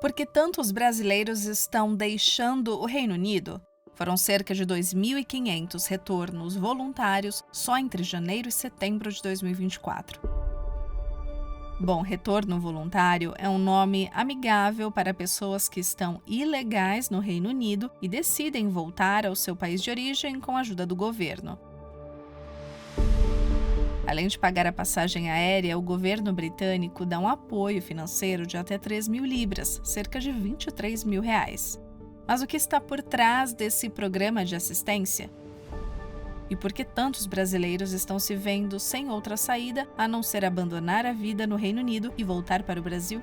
Por que tantos brasileiros estão deixando o Reino Unido? Foram cerca de 2.500 retornos voluntários só entre janeiro e setembro de 2024. Bom, retorno voluntário é um nome amigável para pessoas que estão ilegais no Reino Unido e decidem voltar ao seu país de origem com a ajuda do governo. Além de pagar a passagem aérea, o governo britânico dá um apoio financeiro de até 3.000 libras, cerca de R$23 mil. Mas o que está por trás desse programa de assistência? E por que tantos brasileiros estão se vendo sem outra saída a não ser abandonar a vida no Reino Unido e voltar para o Brasil?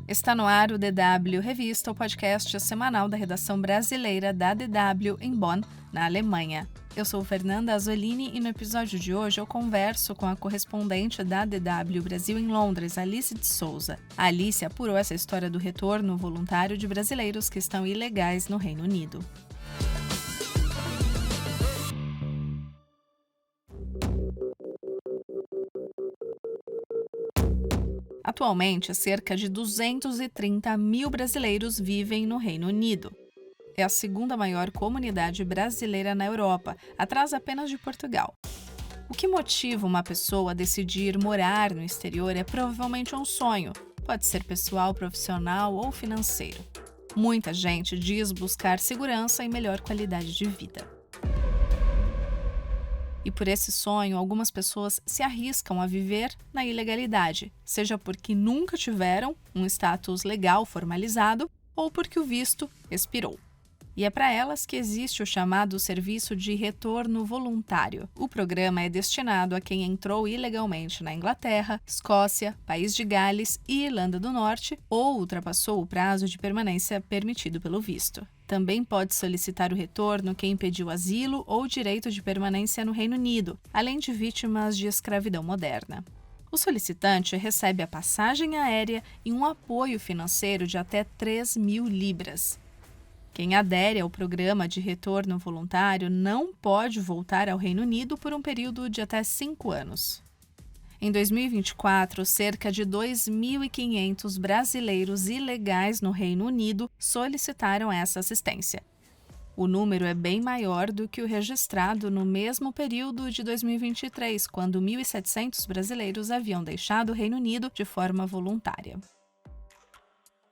Está no ar o DW Revista, o podcast semanal da redação brasileira da DW em Bonn, na Alemanha. Eu sou Fernanda Azzolini e no episódio de hoje eu converso com a correspondente da DW Brasil em Londres, Alice de Souza. A Alice apurou essa história do retorno voluntário de brasileiros que estão ilegais no Reino Unido. Atualmente, cerca de 230 mil brasileiros vivem no Reino Unido. É a segunda maior comunidade brasileira na Europa, atrás apenas de Portugal. O que motiva uma pessoa a decidir morar no exterior é provavelmente um sonho. Pode ser pessoal, profissional ou financeiro. Muita gente diz buscar segurança e melhor qualidade de vida. E por esse sonho, algumas pessoas se arriscam a viver na ilegalidade, seja porque nunca tiveram um status legal formalizado ou porque o visto expirou. E é para elas que existe o chamado Serviço de Retorno Voluntário. O programa é destinado a quem entrou ilegalmente na Inglaterra, Escócia, País de Gales e Irlanda do Norte ou ultrapassou o prazo de permanência permitido pelo visto. Também pode solicitar o retorno quem pediu asilo ou direito de permanência no Reino Unido, além de vítimas de escravidão moderna. O solicitante recebe a passagem aérea e um apoio financeiro de até 3.000 libras. Quem adere ao programa de retorno voluntário não pode voltar ao Reino Unido por um período de até 5 anos. Em 2024, cerca de 2.500 brasileiros ilegais no Reino Unido solicitaram essa assistência. O número é bem maior do que o registrado no mesmo período de 2023, quando 1.700 brasileiros haviam deixado o Reino Unido de forma voluntária.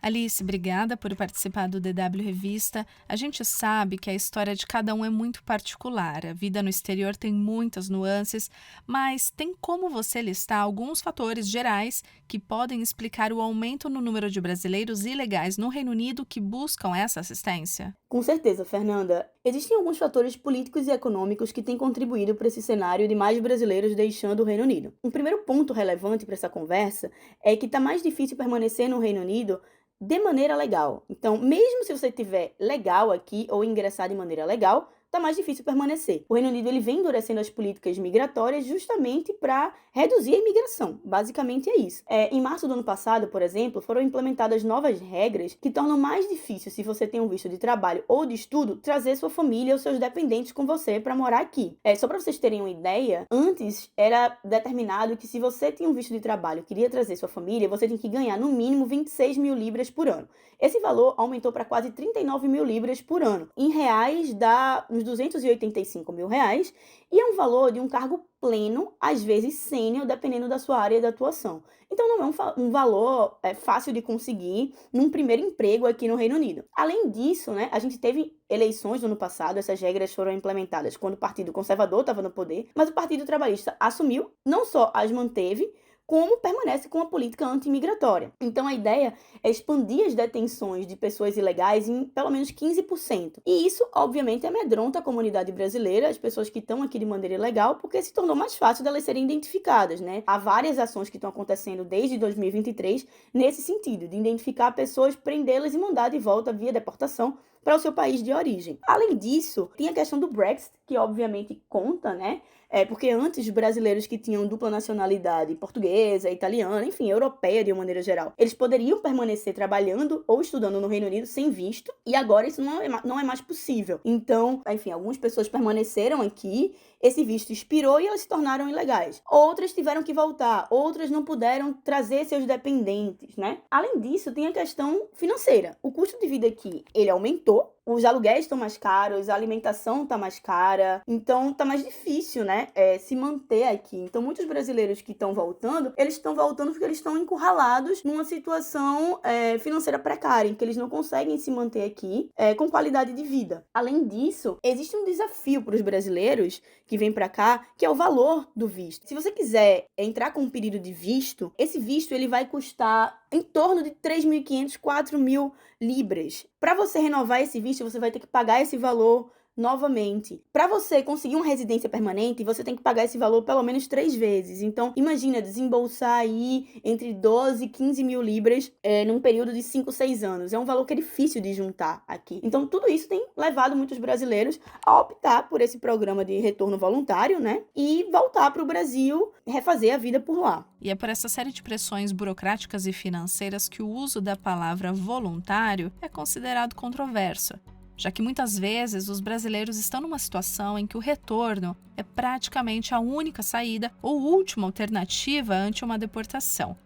Alice, obrigada por participar do DW Revista. A gente sabe que a história de cada um é muito particular. A vida no exterior tem muitas nuances, mas tem como você listar alguns fatores gerais que podem explicar o aumento no número de brasileiros ilegais no Reino Unido que buscam essa assistência? Com certeza, Fernanda. Existem alguns fatores políticos e econômicos que têm contribuído para esse cenário de mais brasileiros deixando o Reino Unido. Um primeiro ponto relevante para essa conversa é que está mais difícil permanecer no Reino Unido de maneira legal. Então, mesmo se você estiver legal aqui ou ingressar de maneira legal, está mais difícil permanecer. O Reino Unido ele vem endurecendo as políticas migratórias justamente para reduzir a imigração. Basicamente é isso. Em março do ano passado, por exemplo, foram implementadas novas regras que tornam mais difícil, se você tem um visto de trabalho ou de estudo, trazer sua família ou seus dependentes com você para morar aqui. Só para vocês terem uma ideia, antes era determinado que se você tinha um visto de trabalho e queria trazer sua família, você tinha que ganhar no mínimo 26.000 libras por ano. Esse valor aumentou para quase 39.000 libras por ano. Em reais, dá uns 285 mil reais, e é um valor de um cargo pleno, às vezes sênior, dependendo da sua área de atuação. Então não é um valor fácil de conseguir num primeiro emprego aqui no Reino Unido. Além disso, né, a gente teve eleições no ano passado, essas regras foram implementadas quando o Partido Conservador estava no poder, mas o Partido Trabalhista assumiu, não só as manteve, como permanece com a política anti-imigratória. Então a ideia é expandir as detenções de pessoas ilegais em pelo menos 15%. E isso, obviamente, amedronta a comunidade brasileira, as pessoas que estão aqui de maneira ilegal, porque se tornou mais fácil delas serem identificadas, né? Há várias ações que estão acontecendo desde 2023 nesse sentido, de identificar pessoas, prendê-las e mandar de volta via deportação para o seu país de origem. Além disso, tem a questão do Brexit, que obviamente conta, né? Porque antes, brasileiros que tinham dupla nacionalidade, portuguesa, italiana, enfim, europeia de uma maneira geral, eles poderiam permanecer trabalhando ou estudando no Reino Unido sem visto, e agora isso não é mais possível. Então, enfim, algumas pessoas permaneceram aqui, esse visto expirou e elas se tornaram ilegais. Outras tiveram que voltar, outras não puderam trazer seus dependentes, né? Além disso, tem a questão financeira. O custo de vida aqui, ele aumentou, os aluguéis estão mais caros, a alimentação está mais cara, então está mais difícil, né, se manter aqui. Então, muitos brasileiros que estão voltando, eles estão voltando porque eles estão encurralados numa situação financeira precária, em que eles não conseguem se manter aqui com qualidade de vida. Além disso, existe um desafio para os brasileiros que vêm para cá, que é o valor do visto. Se você quiser entrar com um pedido de visto, esse visto ele vai custar em torno de 3.500, 4.000 libras. Para você renovar esse visto, você vai ter que pagar esse valor novamente. Para você conseguir uma residência permanente, você tem que pagar esse valor pelo menos 3 vezes. Então, imagina desembolsar aí entre 12 e 15 mil libras num período de 5, 6 anos. É um valor que é difícil de juntar aqui. Então, tudo isso tem levado muitos brasileiros a optar por esse programa de retorno voluntário, né? E voltar para o Brasil, refazer a vida por lá. E é por essa série de pressões burocráticas e financeiras que o uso da palavra voluntário é considerado controverso, já que muitas vezes os brasileiros estão numa situação em que o retorno é praticamente a única saída ou última alternativa ante uma deportação.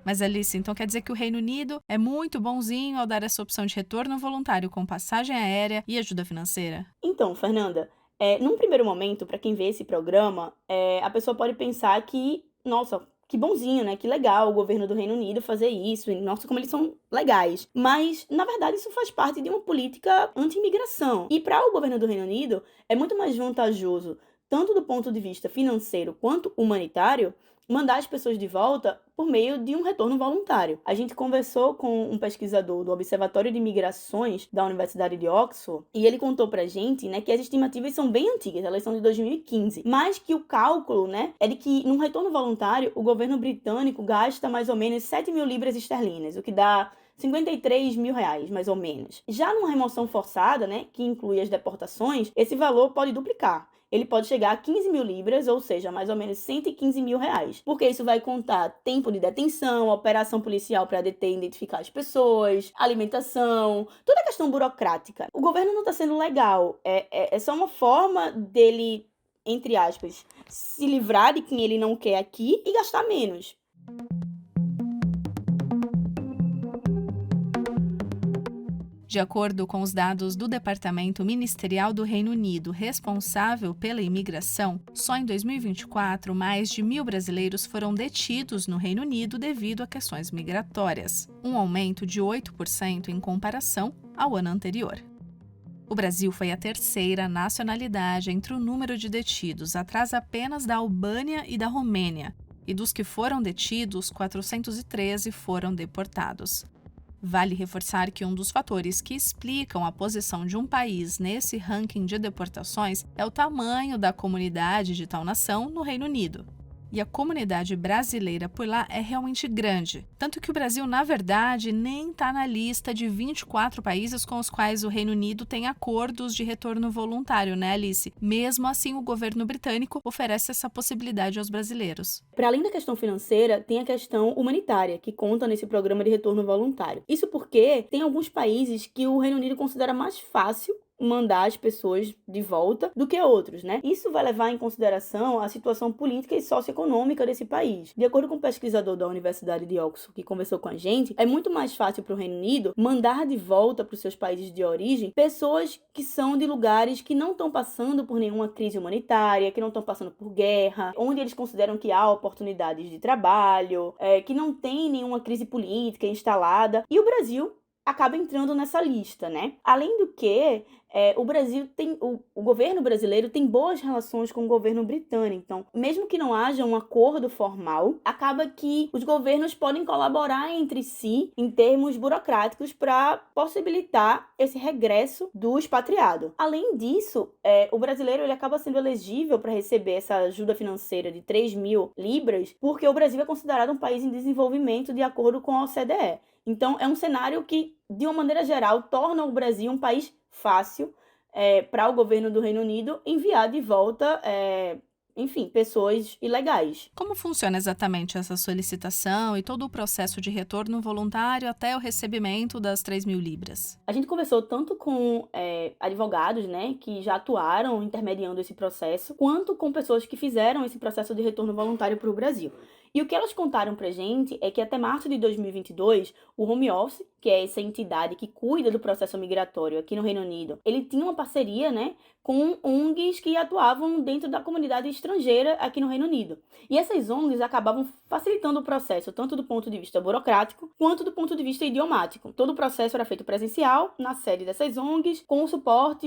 Mas, Alice, então quer dizer que o Reino Unido é muito bonzinho ao dar essa opção de retorno voluntário com passagem aérea e ajuda financeira? Então, Fernanda, num primeiro momento, para quem vê esse programa, a pessoa pode pensar que, nossa, que bonzinho, né? Que legal o governo do Reino Unido fazer isso. E, nossa, como eles são legais. Mas, na verdade, isso faz parte de uma política anti-imigração. E para o governo do Reino Unido, é muito mais vantajoso, tanto do ponto de vista financeiro quanto humanitário, mandar as pessoas de volta por meio de um retorno voluntário. A gente conversou com um pesquisador do Observatório de Migrações da Universidade de Oxford e ele contou pra gente, né, que as estimativas são bem antigas, elas são de 2015, mas que o cálculo, né, é de que num retorno voluntário o governo britânico gasta mais ou menos 7.000 libras esterlinas, o que dá 53 mil reais, mais ou menos. Já numa remoção forçada, né, que inclui as deportações, esse valor pode duplicar. Ele pode chegar a 15 mil libras, ou seja, mais ou menos 115 mil reais. Porque isso vai contar tempo de detenção, operação policial para deter e identificar as pessoas, alimentação, toda a questão burocrática. O governo não está sendo legal. É só uma forma dele, entre aspas, se livrar de quem ele não quer aqui e gastar menos. De acordo com os dados do Departamento Ministerial do Reino Unido responsável pela imigração, só em 2024 mais de 1.000 brasileiros foram detidos no Reino Unido devido a questões migratórias, um aumento de 8% em comparação ao ano anterior. O Brasil foi a terceira nacionalidade entre o número de detidos, atrás apenas da Albânia e da Romênia, e dos que foram detidos, 413 foram deportados. Vale reforçar que um dos fatores que explicam a posição de um país nesse ranking de deportações é o tamanho da comunidade de tal nação no Reino Unido. E a comunidade brasileira por lá é realmente grande. Tanto que o Brasil, na verdade, nem está na lista de 24 países com os quais o Reino Unido tem acordos de retorno voluntário, né, Alice? Mesmo assim, o governo britânico oferece essa possibilidade aos brasileiros. Para além da questão financeira, tem a questão humanitária, que conta nesse programa de retorno voluntário. Isso porque tem alguns países que o Reino Unido considera mais fácil mandar as pessoas de volta do que outros, né? Isso vai levar em consideração a situação política e socioeconômica desse país. De acordo com um pesquisador da Universidade de Oxford que conversou com a gente, é muito mais fácil para o Reino Unido mandar de volta para os seus países de origem pessoas que são de lugares que não estão passando por nenhuma crise humanitária, que não estão passando por guerra, onde eles consideram que há oportunidades de trabalho, que não tem nenhuma crise política instalada. E o Brasil acaba entrando nessa lista, né? Além do que, o Brasil tem, o governo brasileiro tem boas relações com o governo britânico. Então, mesmo que não haja um acordo formal, acaba que os governos podem colaborar entre si em termos burocráticos para possibilitar esse regresso do expatriado. Além disso, o brasileiro ele acaba sendo elegível para receber essa ajuda financeira de 3.000 libras, porque o Brasil é considerado um país em desenvolvimento de acordo com a OCDE. Então, é um cenário que, de uma maneira geral, torna o Brasil um país fácil para o governo do Reino Unido enviar de volta, enfim, pessoas ilegais. Como funciona exatamente essa solicitação e todo o processo de retorno voluntário até o recebimento das 3.000 libras? A gente conversou tanto com advogados, né, que já atuaram intermediando esse processo, quanto com pessoas que fizeram esse processo de retorno voluntário para o Brasil. E o que elas contaram pra gente é que até março de 2022, o Home Office, que é essa entidade que cuida do processo migratório aqui no Reino Unido, ele tinha uma parceria, né, com ONGs que atuavam dentro da comunidade estrangeira aqui no Reino Unido. E essas ONGs acabavam facilitando o processo, tanto do ponto de vista burocrático, quanto do ponto de vista idiomático. Todo o processo era feito presencial, na sede dessas ONGs, com o suporte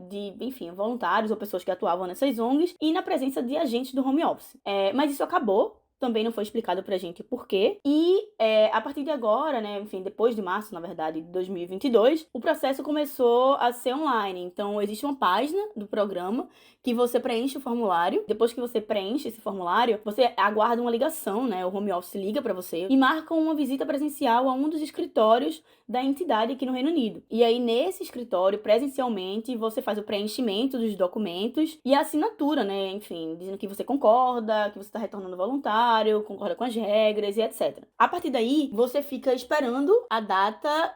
de, enfim, voluntários ou pessoas que atuavam nessas ONGs, e na presença de agentes do Home Office. Mas isso acabou. Também não foi explicado pra gente o porquê. E a partir de agora, né, enfim, depois de março, na verdade, de 2022, o processo começou a ser online. Então, existe uma página do programa que você preenche o formulário. Depois que você preenche esse formulário, você aguarda uma ligação, né? O Home Office liga pra você e marca uma visita presencial a um dos escritórios da entidade aqui no Reino Unido. E aí, nesse escritório, presencialmente, você faz o preenchimento dos documentos e a assinatura, né? Enfim, dizendo que você concorda, que você está retornando voluntário, concorda com as regras e etc. A partir daí, você fica esperando a data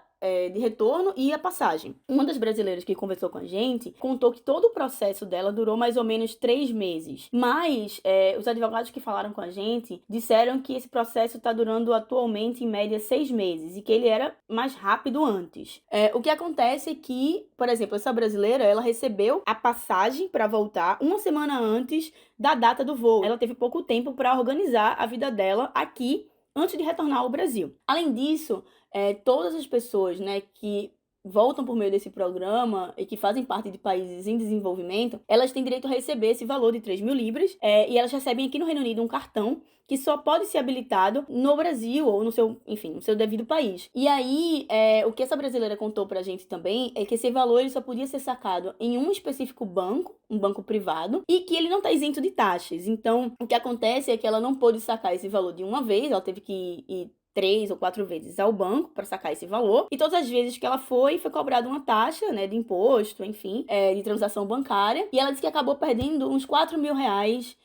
de retorno e a passagem. Uma das brasileiras que conversou com a gente contou que todo o processo dela durou mais ou menos 3 meses. Mas os advogados que falaram com a gente disseram que esse processo está durando atualmente em média 6 meses e que ele era mais rápido antes. O que acontece é que, por exemplo, essa brasileira, ela recebeu a passagem para voltar uma semana antes da data do voo. Ela teve pouco tempo para organizar a vida dela aqui antes de retornar ao Brasil. Além disso, todas as pessoas, né, que voltam por meio desse programa e que fazem parte de países em desenvolvimento, elas têm direito a receber esse valor de 3.000 libras e elas recebem aqui no Reino Unido um cartão que só pode ser habilitado no Brasil ou no seu, enfim, no seu devido país. E aí, o que essa brasileira contou pra gente também é que esse valor ele só podia ser sacado em um específico banco, um banco privado, e que ele não tá isento de taxas. Então, o que acontece é que ela não pôde sacar esse valor de uma vez, ela teve que ir 3 ou 4 vezes ao banco para sacar esse valor, e todas as vezes que ela foi cobrada uma taxa, né, de imposto, enfim, de transação bancária, e ela disse que acabou perdendo uns 4.000 reais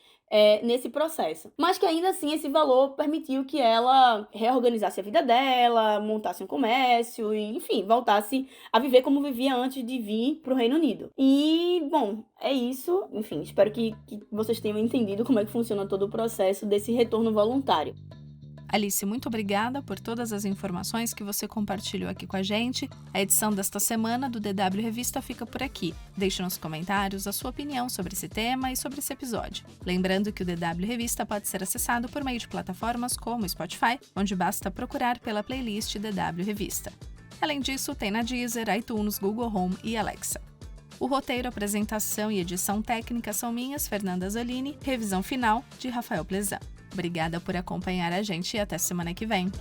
nesse processo. Mas que ainda assim esse valor permitiu que ela reorganizasse a vida dela, montasse um comércio e, enfim, voltasse a viver como vivia antes de vir para o Reino Unido. E, bom, é isso. Enfim, espero que vocês tenham entendido como é que funciona todo o processo desse retorno voluntário. Alice, muito obrigada por todas as informações que você compartilhou aqui com a gente. A edição desta semana do DW Revista fica por aqui. Deixe nos comentários a sua opinião sobre esse tema e sobre esse episódio. Lembrando que o DW Revista pode ser acessado por meio de plataformas como o Spotify, onde basta procurar pela playlist DW Revista. Além disso, tem na Deezer, iTunes, Google Home e Alexa. O roteiro, apresentação e edição técnica são minhas, Fernanda Zolini, revisão final de Rafael Plezan. Obrigada por acompanhar a gente e até semana que vem.